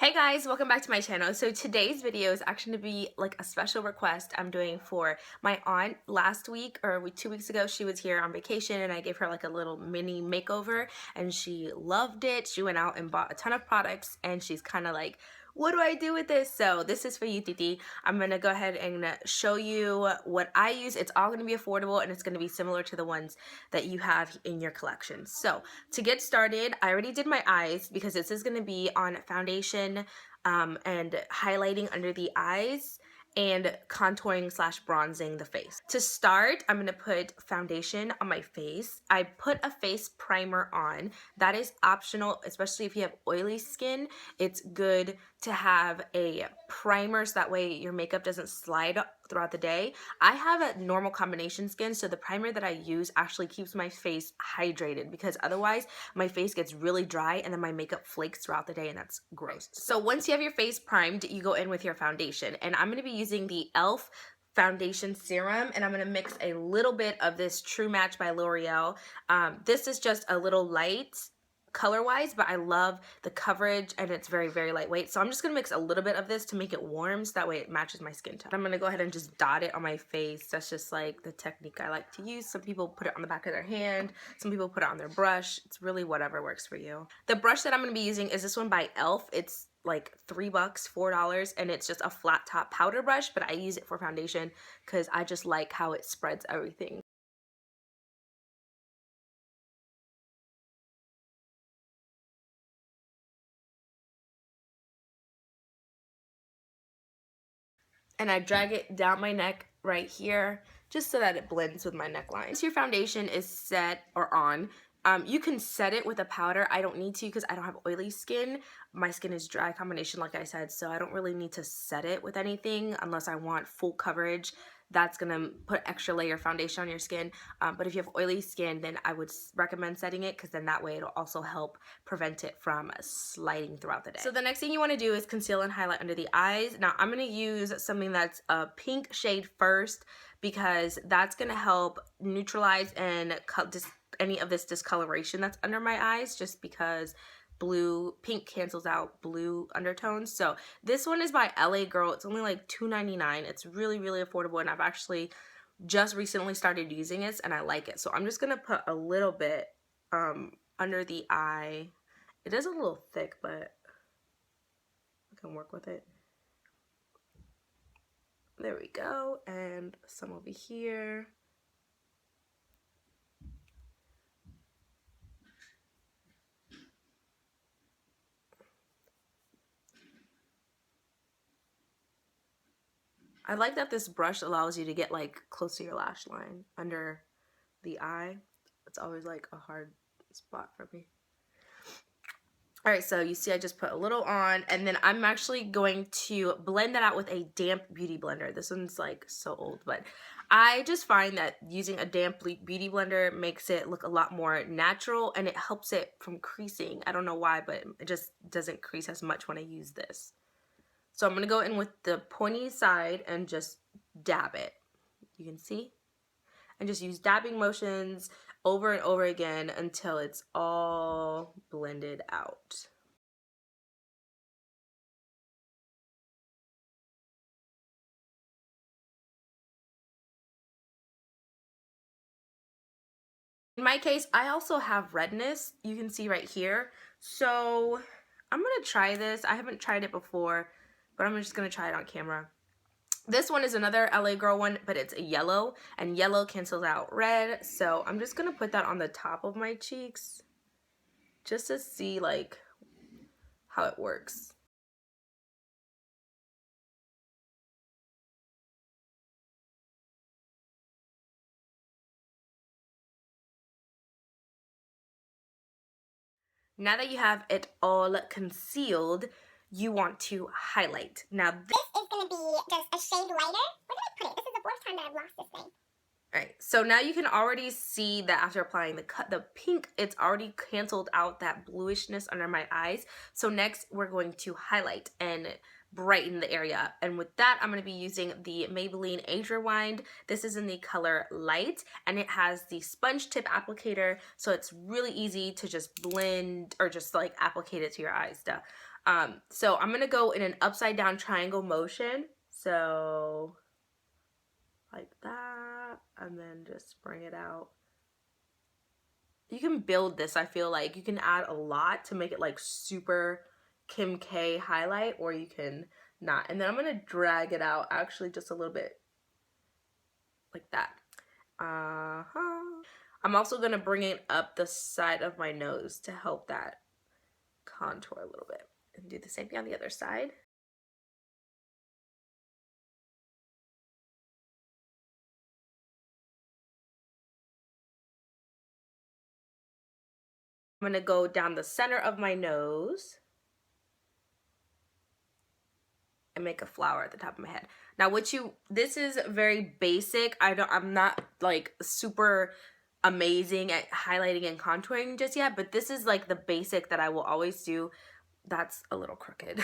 Hey guys, welcome back to my channel. So today's video is actually going to be like a special request I'm doing for my aunt. Last week or 2 weeks ago, she was here on vacation and I gave her like a little mini makeover and she loved it. She went out and bought a ton of products and she's kind of like, what do I do with this? So this is for you, Titi. I'm going to go ahead and show you what I use. It's all going to be affordable and it's going to be similar to the ones that you have in your collection. So to get started, I already did my eyes because this is going to be on foundation and highlighting under the eyes and contouring / bronzing the face. To start, I'm going to put foundation on my face. I put a face primer on. That is optional, especially if you have oily skin. It's good to have a primer so that way your makeup doesn't slide throughout the day. I have a normal combination skin, so the primer that I use actually keeps my face hydrated because otherwise my face gets really dry and then my makeup flakes throughout the day and that's gross. So once you have your face primed, you go in with your foundation, and I'm going to be using the e.l.f. foundation serum, and I'm going to mix a little bit of this True Match by L'Oreal. This is just a little light color wise, but I love the coverage and it's very, very lightweight. So I'm just gonna mix a little bit of this to make it warm so that way it matches my skin tone. I'm gonna go ahead and just dot it on my face. That's just like the technique I like to use. Some people put it on the back of their hand, some people put it on their brush. It's really whatever works for you. The brush that I'm gonna be using is this one by e.l.f. It's like $3, $4, and it's just a flat top powder brush, but I use it for foundation because I just like how it spreads everything. And I drag it down my neck right here just so that it blends with my neckline. Once your foundation is set or on, you can set it with a powder. I don't need to because I don't have oily skin. My skin is dry combination, like I said, so I don't really need to set it with anything unless I want full coverage. That's gonna put extra layer foundation on your skin. But if you have oily skin, then I would recommend setting it because then that way it'll also help prevent it from sliding throughout the day. So the next thing you want to do is conceal and highlight under the eyes. Now I'm gonna use something that's a pink shade first because that's gonna help neutralize and cut any of this discoloration that's under my eyes, just because pink cancels out blue undertones. So this one is by LA Girl. It's only like $2.99. It's really, really affordable, and I've actually just recently started using it and I like it. So I'm just gonna put a little bit under the eye. It is a little thick, but I can work with it. There we go, and some over here. I like that this brush allows you to get like close to your lash line under the eye. It's always like a hard spot for me. Alright, so you see I just put a little on, and then I'm actually going to blend that out with a damp beauty blender. This one's like so old, but I just find that using a damp beauty blender makes it look a lot more natural and it helps it from creasing. I don't know why, but it just doesn't crease as much when I use this. So I'm going to go in with the pointy side and just dab it. You can see? And just use dabbing motions over and over again until it's all blended out. In my case, I also have redness. You can see right here. So I'm going to try this. I haven't tried it before, but I'm just going to try it on camera. This one is another LA Girl one, but it's a yellow, and yellow cancels out red. So I'm just going to put that on the top of my cheeks just to see like how it works. Now that you have it all concealed, you want to highlight. Now this is going to be just a shade lighter. Where did I put it? This is the fourth time that I've lost this thing. Alright, so now you can already see that after applying the pink, it's already canceled out that bluishness under my eyes. So next we're going to highlight and brighten the area. And with that, I'm going to be using the Maybelline Age Rewind. This is in the color Light, and it has the sponge tip applicator, so it's really easy to just blend or just like applicate it to your eyes. So I'm gonna go in an upside down triangle motion. So like that, and then just bring it out. You can build this, I feel like. You can add a lot to make it like super Kim K highlight, or you can not. And then I'm gonna drag it out actually just a little bit like that. I'm also gonna bring it up the side of my nose to help that contour a little bit. And do the same thing on the other side. I'm gonna go down the center of my nose and make a flower at the top of my head. Now this is very basic. I'm not like super amazing at highlighting and contouring just yet, but this is like the basic that I will always do. That's a little crooked.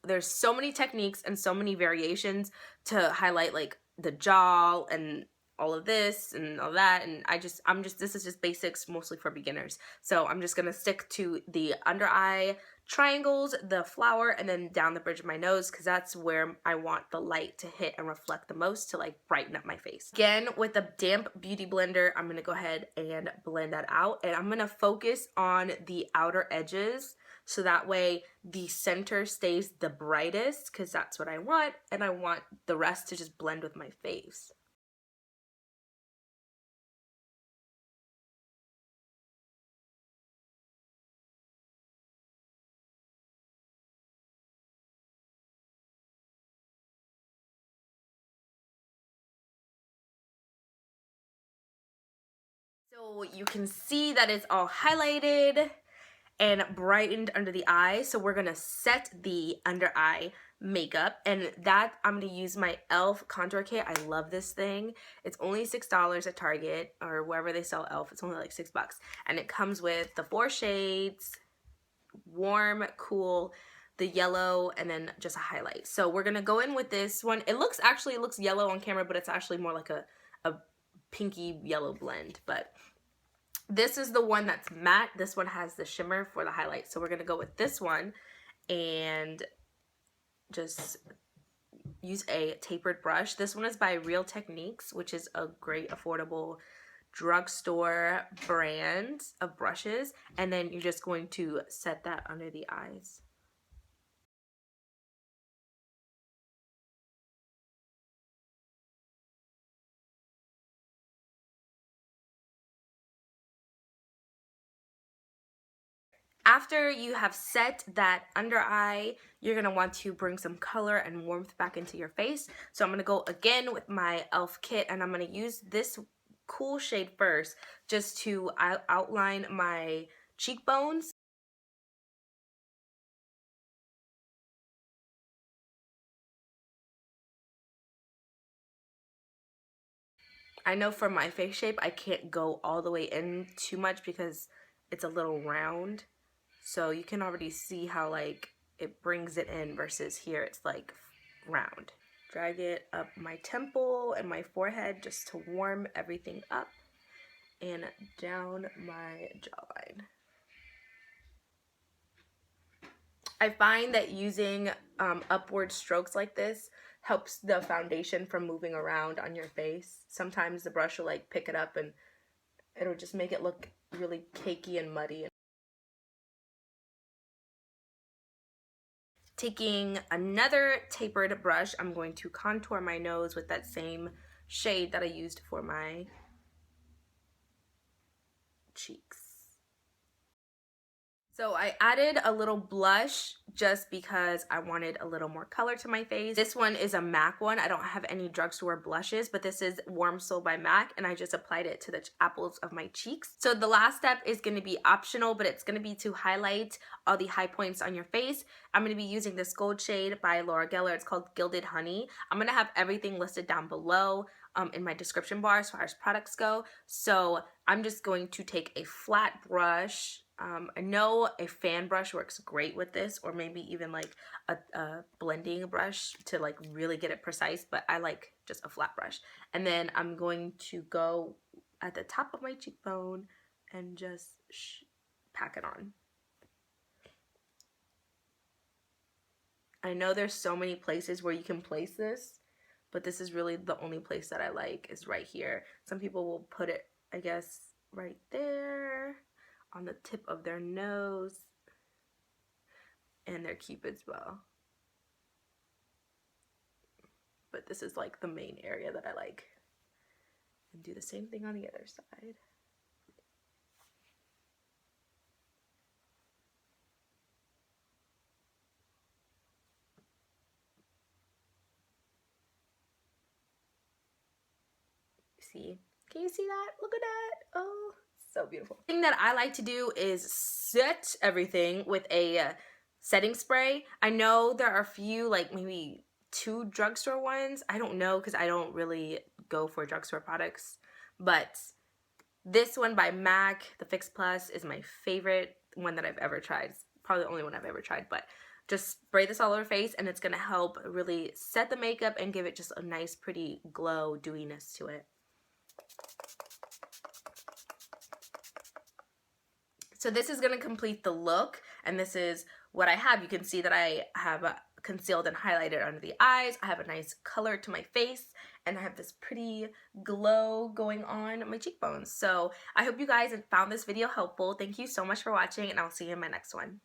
There's so many techniques and so many variations to highlight like the jaw and all of this and all that, and this is just basics mostly for beginners. So I'm just gonna stick to the under eye triangles, the flower, and then down the bridge of my nose, because that's where I want the light to hit and reflect the most to like brighten up my face. Again, with a damp beauty blender, I'm gonna go ahead and blend that out, and I'm gonna focus on the outer edges so that way the center stays the brightest, because that's what I want, and I want the rest to just blend with my face. So you can see that it's all highlighted and brightened under the eye. So we're gonna set the under eye makeup, and that I'm gonna use my e.l.f. contour kit. I love this thing. It's only $6 at Target or wherever they sell e.l.f. It's only like $6, and it comes with the 4 shades, warm, cool, the yellow, and then just a highlight. So we're gonna go in with this one. It looks yellow on camera, but it's actually more like a pinky yellow blend. But this is the one that's matte. This one has the shimmer for the highlight. So we're gonna go with this one and just use a tapered brush. This one is by Real Techniques, which is a great affordable drugstore brand of brushes. And then you're just going to set that under the eyes. After you have set that under eye, you're going to want to bring some color and warmth back into your face. So I'm going to go again with my e.l.f. kit, and I'm going to use this cool shade first just to outline my cheekbones. I know for my face shape, I can't go all the way in too much because it's a little round. So you can already see how like it brings it in versus here it's like round. Drag it up my temple and my forehead just to warm everything up, and down my jawline. I find that using upward strokes like this helps the foundation from moving around on your face. Sometimes the brush will like pick it up and it'll just make it look really cakey and muddy. Taking another tapered brush, I'm going to contour my nose with that same shade that I used for my cheeks. So I added a little blush just because I wanted a little more color to my face. This one is a MAC one. I don't have any drugstore blushes, but this is Warm Soul by MAC, and I just applied it to the apples of my cheeks. So the last step is going to be optional, but it's going to be to highlight all the high points on your face. I'm going to be using this gold shade by Laura Geller. It's called Gilded Honey. I'm going to have everything listed down below in my description bar as far as products go. So I'm just going to take a flat brush. I know a fan brush works great with this, or maybe even like a blending brush to like really get it precise, but I like just a flat brush. And then I'm going to go at the top of my cheekbone and just pack it on. I know there's so many places where you can place this, but this is really the only place that I like is right here. Some people will put it, I guess, right there on the tip of their nose and their cupid's bow. But this is like the main area that I like. And do the same thing on the other side. See? Can you see that? Look at that. Oh, so beautiful. The thing that I like to do is set everything with a setting spray. I know there are a few, like maybe 2 drugstore ones. I don't know because I don't really go for drugstore products. But this one by MAC, the Fix Plus, is my favorite one that I've ever tried. It's probably the only one I've ever tried, but just spray this all over your face and it's going to help really set the makeup and give it just a nice, pretty glow dewiness to it. So this is going to complete the look, and this is what I have. You can see that I have concealed and highlighted under the eyes. I have a nice color to my face, and I have this pretty glow going on my cheekbones. So I hope you guys found this video helpful. Thank you so much for watching, and I'll see you in my next one.